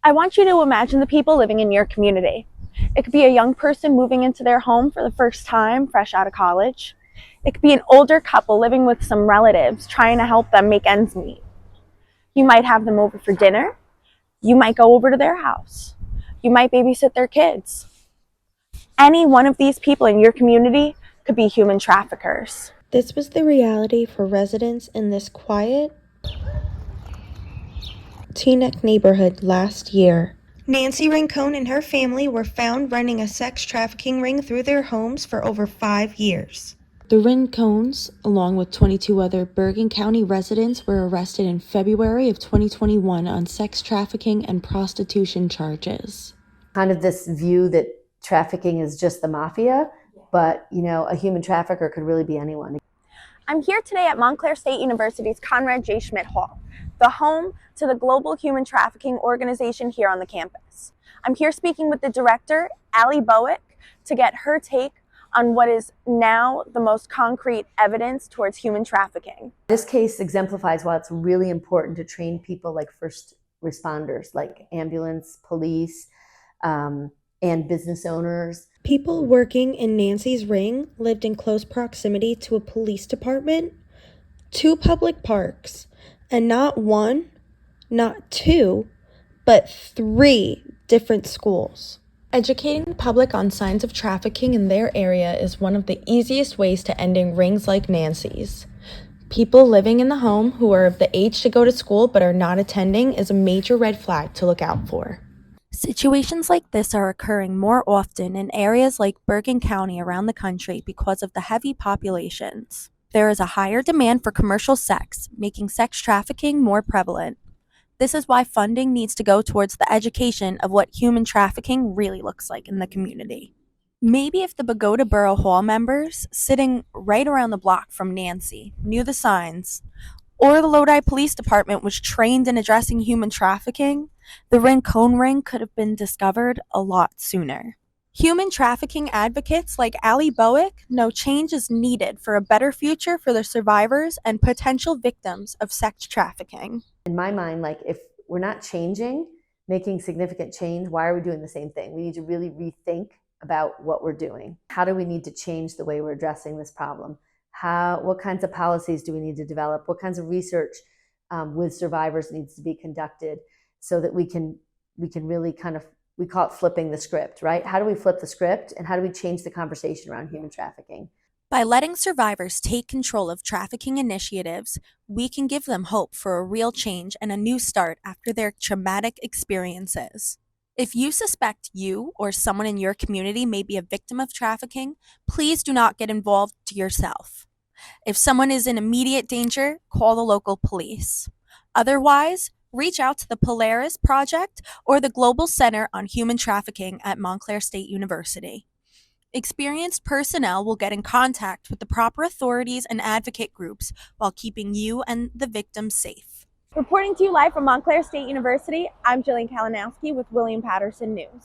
I want you to imagine the people living in your community. It could be a young person moving into their home for the first time, fresh out of college. It could be an older couple living with some relatives, trying to help them make ends meet. You might have them over for dinner. You might go over to their house. You might babysit their kids. Any one of these people in your community could be human traffickers. This was the reality for residents in this quiet Teaneck neighborhood last year. Nancy Rincon and her family were found running a sex trafficking ring through their homes for over 5 years. The Rincons, along with 22 other Bergen County residents, were arrested in February of 2021 on sex trafficking and prostitution charges. Kind of this view that trafficking is just the mafia, but a human trafficker could really be anyone. I'm here today at Montclair State University's Conrad J. Schmidt Hall, the home to the global human trafficking organization here on the campus. I'm here speaking with the director, Ali Boak, to get her take on what is now the most concrete evidence towards human trafficking. This case exemplifies why it's really important to train people like first responders, like ambulance, police, and business owners. People working in Nancy's ring lived in close proximity to a police department, 2 public parks, and not 1, not 2, but 3 different schools. Educating the public on signs of trafficking in their area is one of the easiest ways to ending rings like Nancy's. People living in the home who are of the age to go to school but are not attending is a major red flag to look out for. Situations like this are occurring more often in areas like Bergen County around the country because of the heavy populations. There is a higher demand for commercial sex, making sex trafficking more prevalent. This is why funding needs to go towards the education of what human trafficking really looks like in the community. Maybe if the Bogota Borough Hall members, sitting right around the block from Nancy, knew the signs, or the Lodi Police Department was trained in addressing human trafficking, the Rincon ring could have been discovered a lot sooner. Human trafficking advocates like Ali Boak know change is needed for a better future for the survivors and potential victims of sex trafficking. In my mind, if we're not changing, making significant change, why are we doing the same thing? We need to really rethink about what we're doing. How do we need to change the way we're addressing this problem? What kinds of policies do we need to develop? What kinds of research with survivors needs to be conducted so that we can really we call it flipping the script, right? How do we flip the script and how do we change the conversation around human trafficking? By letting survivors take control of trafficking initiatives, we can give them hope for a real change and a new start after their traumatic experiences. If you suspect you or someone in your community may be a victim of trafficking, please do not get involved yourself. If someone is in immediate danger, call the local police. Otherwise, reach out to the Polaris Project or the Global Center on Human Trafficking at Montclair State University. Experienced personnel will get in contact with the proper authorities and advocate groups while keeping you and the victims safe. Reporting to you live from Montclair State University, I'm Jillian Kalinowski with William Patterson News.